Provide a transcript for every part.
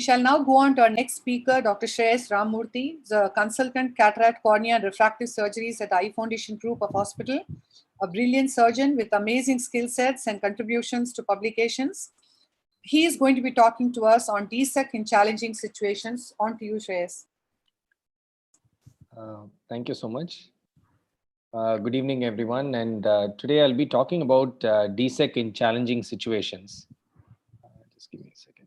shall now go on to our next speaker, Dr. Shreyas Ramamurthy, the consultant cataract, cornea, and refractive surgeries at Eye Foundation Group of Hospital, a brilliant surgeon with amazing skill sets and contributions to publications. He is going to be talking to us on DSEC in challenging situations. On to you, Shreyas. Thank you so much. Good evening, everyone. And today I'll be talking about DSEC in challenging situations. Just give me a second.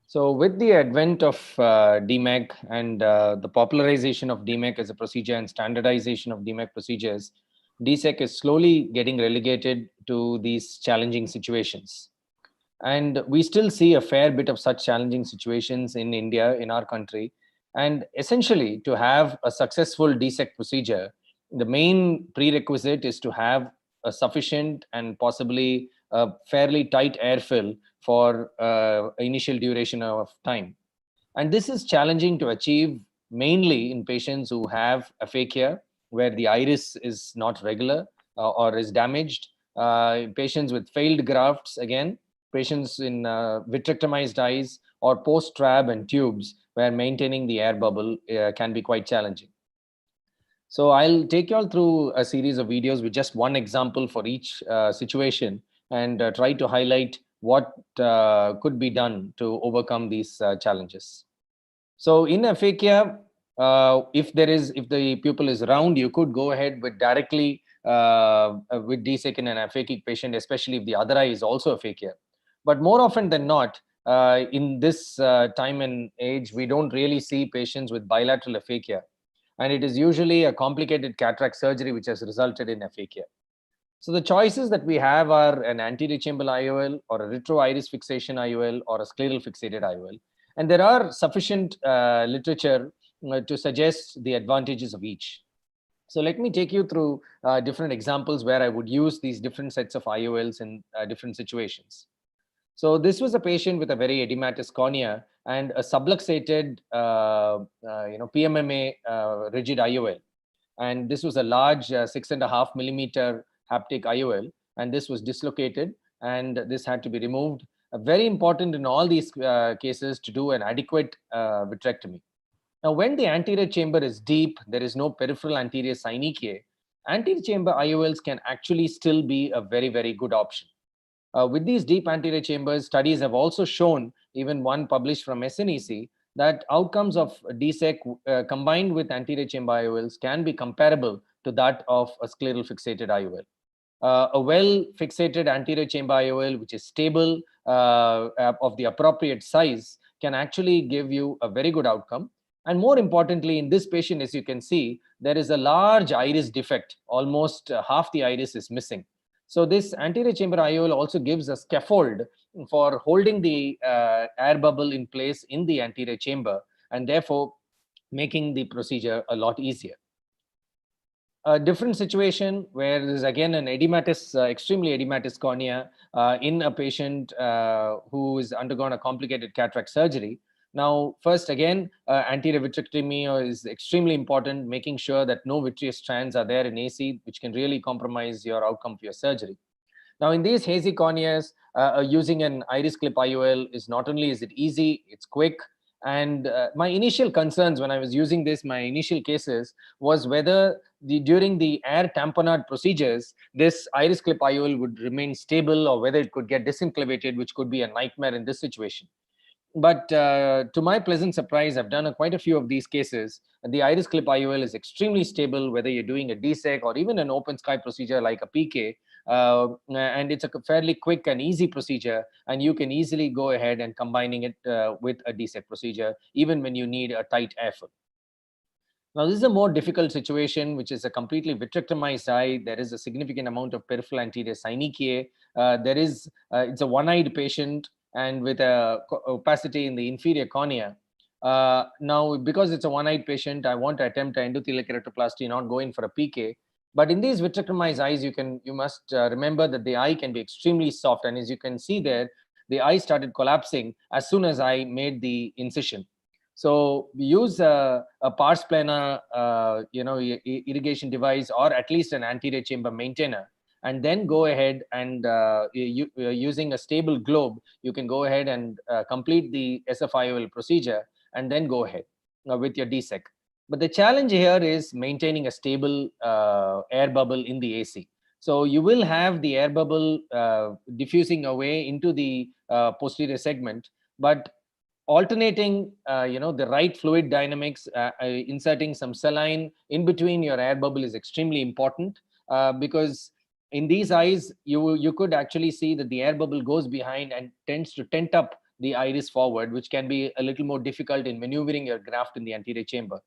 So with the advent of DMEC and the popularization of DMEC as a procedure and standardization of DMEC procedures, DSEC is slowly getting relegated to these challenging situations. And we still see a fair bit of such challenging situations in India, in our country. And essentially, to have a successful DSEC procedure, the main prerequisite is to have a sufficient and possibly a fairly tight airfill for initial duration of time. And this is challenging to achieve mainly in patients who have aphakia, where the iris is not regular or is damaged, patients with failed grafts, again, patients in vitrectomized eyes, or post-trab and tubes, where maintaining the air bubble can be quite challenging. So I'll take you all through a series of videos with just one example for each situation and try to highlight what could be done to overcome these challenges. So in aphakia, if the pupil is round, you could go ahead with directly with DSEC in an aphakic patient, especially if the other eye is also aphakia. But more often than not, in this time and age, we don't really see patients with bilateral aphakia. And it is usually a complicated cataract surgery which has resulted in aphakia. So the choices that we have are an anterior chamber IOL or a retro-iris fixation IOL or a scleral fixated IOL. And there are sufficient literature to suggest the advantages of each. So let me take you through different examples where I would use these different sets of IOLs in different situations. So this was a patient with a very edematous cornea and a subluxated PMMA rigid IOL. And this was a large 6.5 millimeter haptic IOL, and this was dislocated and this had to be removed. Very important in all these cases to do an adequate vitrectomy. Now, when the anterior chamber is deep, there is no peripheral anterior synechiae, anterior chamber IOLs can actually still be a very, very good option. With these deep anterior chambers, studies have also shown, even one published from SNEC, that outcomes of DSEC combined with anterior chamber IOLs can be comparable to that of a scleral fixated IOL. A well-fixated anterior chamber IOL, which is stable of the appropriate size, can actually give you a very good outcome. And more importantly, in this patient, as you can see, there is a large iris defect. Almost half the iris is missing. So this anterior chamber IOL also gives a scaffold for holding the air bubble in place in the anterior chamber, and therefore making the procedure a lot easier. A different situation where there is again an edematous, extremely edematous cornea in a patient who has undergone a complicated cataract surgery. Now, first again, anterior vitrectomy is extremely important, making sure that no vitreous strands are there in AC, which can really compromise your outcome for your surgery. Now, in these hazy corneas, using an iris clip IOL is not only is it easy, it's quick. And my initial concerns when I was using this, my initial cases, was whether during the air tamponade procedures, this iris clip IOL would remain stable or whether it could get disinclavated, which could be a nightmare in this situation. But to my pleasant surprise, I've done quite a few of these cases. And the iris clip IOL is extremely stable, whether you're doing a DSEC or even an open sky procedure like a PK. And it's a fairly quick and easy procedure. And you can easily go ahead and combining it with a DSEC procedure, even when you need a tight airfill. Now, this is a more difficult situation, which is a completely vitrectomized eye. There is a significant amount of peripheral anterior synechiae. It's a one-eyed patient and with a opacity in the inferior cornea. Now, because it's a one-eyed patient, I want to attempt an endothelial keratoplasty, not go in for a PK. But in these vitrectomized eyes, you must remember that the eye can be extremely soft. And as you can see there, the eye started collapsing as soon as I made the incision. So we use a pars plana, irrigation device, or at least an anterior chamber maintainer. and then go ahead and using a stable globe, you can go ahead and complete the SFIOL procedure and then go ahead with your DSEC. But the challenge here is maintaining a stable air bubble in the AC. So you will have the air bubble diffusing away into the posterior segment, but alternating the right fluid dynamics, inserting some saline in between your air bubble is extremely important, because in these eyes you could actually see that the air bubble goes behind and tends to tent up the iris forward, which can be a little more difficult in maneuvering your graft in the anterior chamber.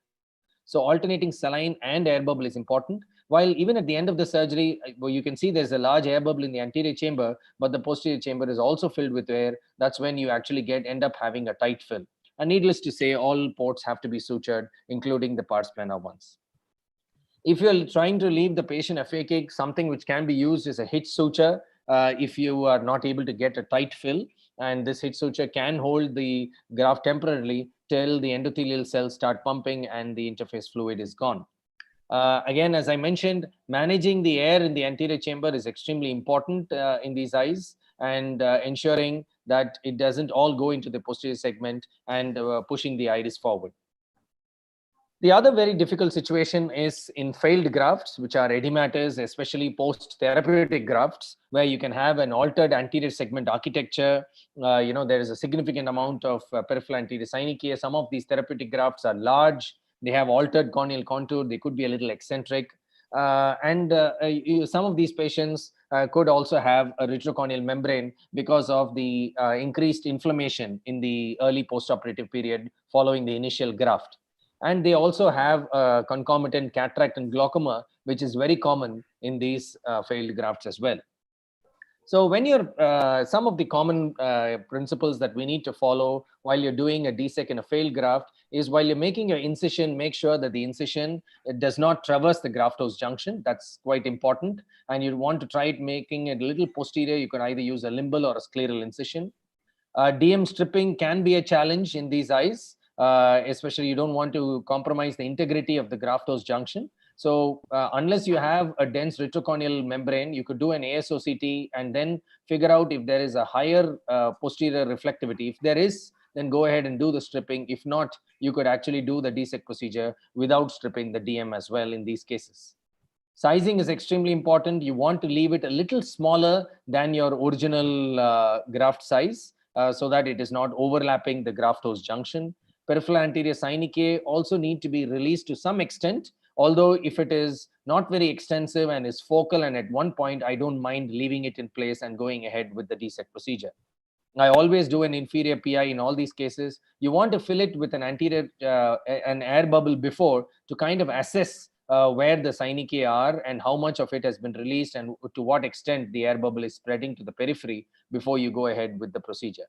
So alternating saline and air bubble is important. While even at the end of the surgery, you can see there's a large air bubble in the anterior chamber, but the posterior chamber is also filled with air. That's when you actually end up having a tight fill. And needless to say, all ports have to be sutured, including the pars plana ones. If you're trying to leave the patient aphakic, something which can be used is a hitch suture if you are not able to get a tight fill. And this hitch suture can hold the graft temporarily till the endothelial cells start pumping and the interface fluid is gone. Again, as I mentioned, managing the air in the anterior chamber is extremely important in these eyes, and ensuring that it doesn't all go into the posterior segment and pushing the iris forward. The other very difficult situation is in failed grafts, which are edematous, especially post-therapeutic grafts, where you can have an altered anterior segment architecture. There is a significant amount of peripheral anterior synechia. Some of these therapeutic grafts are large. They have altered corneal contour. They could be a little eccentric. Some of these patients could also have a retrocorneal membrane because of the increased inflammation in the early postoperative period following the initial graft. And they also have concomitant cataract and glaucoma, which is very common in these failed grafts as well. So when you're some of the common principles that we need to follow while you're doing a DSEC in a failed graft is, while you're making your incision, make sure that the incision does not traverse the graft host junction. That's quite important. And you want to try making it a little posterior. You can either use a limbal or a scleral incision. DM stripping can be a challenge in these eyes. Especially you don't want to compromise the integrity of the graft host junction. So unless you have a dense retrocorneal membrane, you could do an ASOCT and then figure out if there is a higher posterior reflectivity. If there is, then go ahead and do the stripping. If not, you could actually do the DSEC procedure without stripping the DM as well in these cases. Sizing is extremely important. You want to leave it a little smaller than your original graft size so that it is not overlapping the graft host junction. Peripheral anterior synechia also need to be released to some extent, although if it is not very extensive and is focal and at one point, I don't mind leaving it in place and going ahead with the DSEC procedure. I always do an inferior PI in all these cases. You want to fill it with an anterior, an air bubble before to kind of assess where the synechia are and how much of it has been released and to what extent the air bubble is spreading to the periphery before you go ahead with the procedure.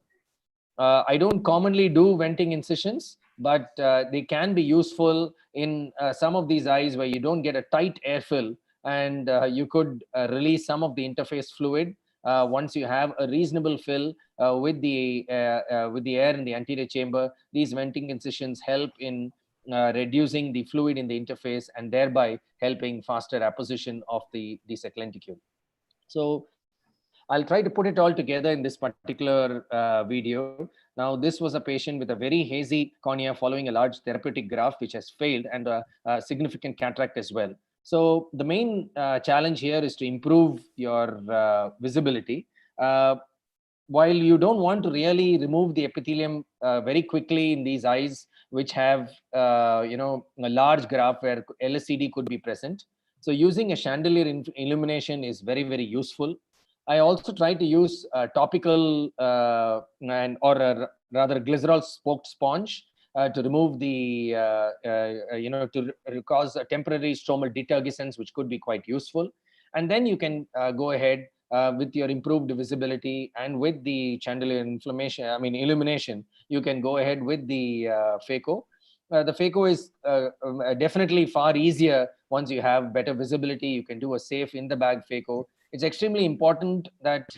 I don't commonly do venting incisions, but they can be useful in some of these eyes where you don't get a tight airfill, and you could release some of the interface fluid once you have a reasonable fill with the air in the anterior chamber. These venting incisions help in reducing the fluid in the interface and thereby helping faster apposition of the DSEC lenticule. So I'll try to put it all together in this particular video. Now, this was a patient with a very hazy cornea following a large therapeutic graft which has failed, and a significant cataract as well. So the main challenge here is to improve your visibility. While you don't want to really remove the epithelium very quickly in these eyes, which have a large graft where LSCD could be present. So using a chandelier illumination is very, very useful. I also try to use topical or rather glycerol spoked sponge to remove the, to cause a temporary stromal detergescence, which could be quite useful. And then you can go ahead with your improved visibility and with the chandelier illumination, you can go ahead with the phaco. The phaco is definitely far easier once you have better visibility. You can do a safe in the bag phaco. It's extremely important that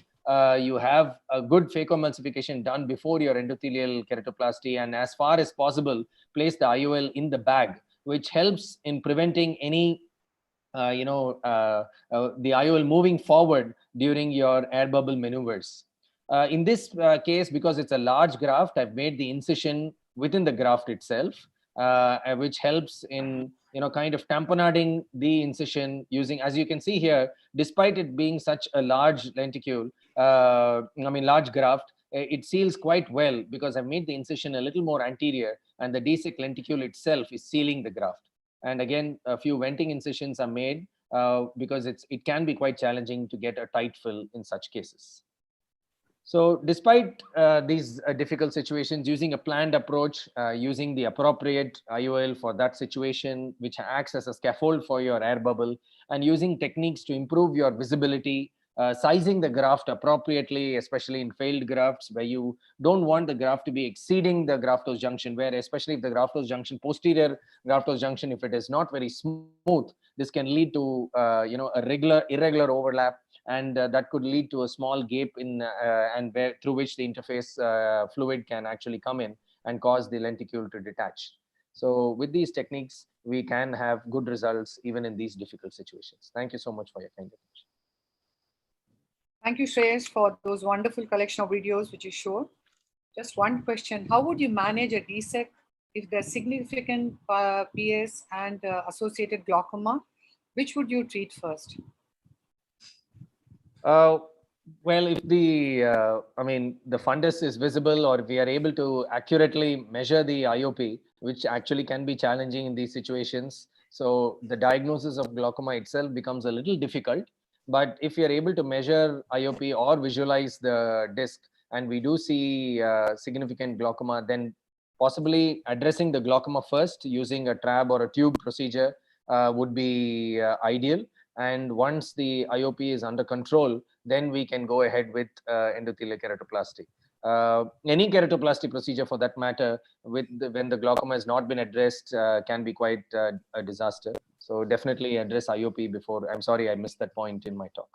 you have a good phacoemulsification done before your endothelial keratoplasty, and as far as possible, place the IOL in the bag, which helps in preventing any the IOL moving forward during your air bubble maneuvers. In this case, because it's a large graft, I've made the incision within the graft itself, which helps in kind of tamponading the incision using, as you can see here, despite it being such a large lenticule, large graft, it seals quite well because I've made the incision a little more anterior, and the DSEC lenticule itself is sealing the graft. And again, a few venting incisions are made because it can be quite challenging to get a tight fill in such cases. So despite these difficult situations, using a planned approach, using the appropriate IOL for that situation, which acts as a scaffold for your air bubble, and using techniques to improve your visibility, sizing the graft appropriately, especially in failed grafts where you don't want the graft to be exceeding the graft-os junction, where especially if the graft-os junction, posterior graft-os junction, if it is not very smooth, this can lead to a irregular overlap, and that could lead to a small gap in through which the interface fluid can actually come in and cause the lenticule to detach. So with these techniques, we can have good results even in these difficult situations. Thank you so much for your kind attention. Thank you, Shreyas, for those wonderful collection of videos which you showed. Just one question: how would you manage a DSEC if there's significant PS and associated glaucoma? Which would you treat first? Well, if the the fundus is visible, or if we are able to accurately measure the IOP, which actually can be challenging in these situations, so the diagnosis of glaucoma itself becomes a little difficult. But if we are able to measure IOP or visualize the disc, and we do see significant glaucoma, then possibly addressing the glaucoma first using a trab or a tube procedure would be ideal. And once the IOP is under control, then we can go ahead with endothelial keratoplasty. Any keratoplasty procedure for that matter, when the glaucoma has not been addressed, can be quite a disaster. So definitely address IOP before. I'm sorry, I missed that point in my talk.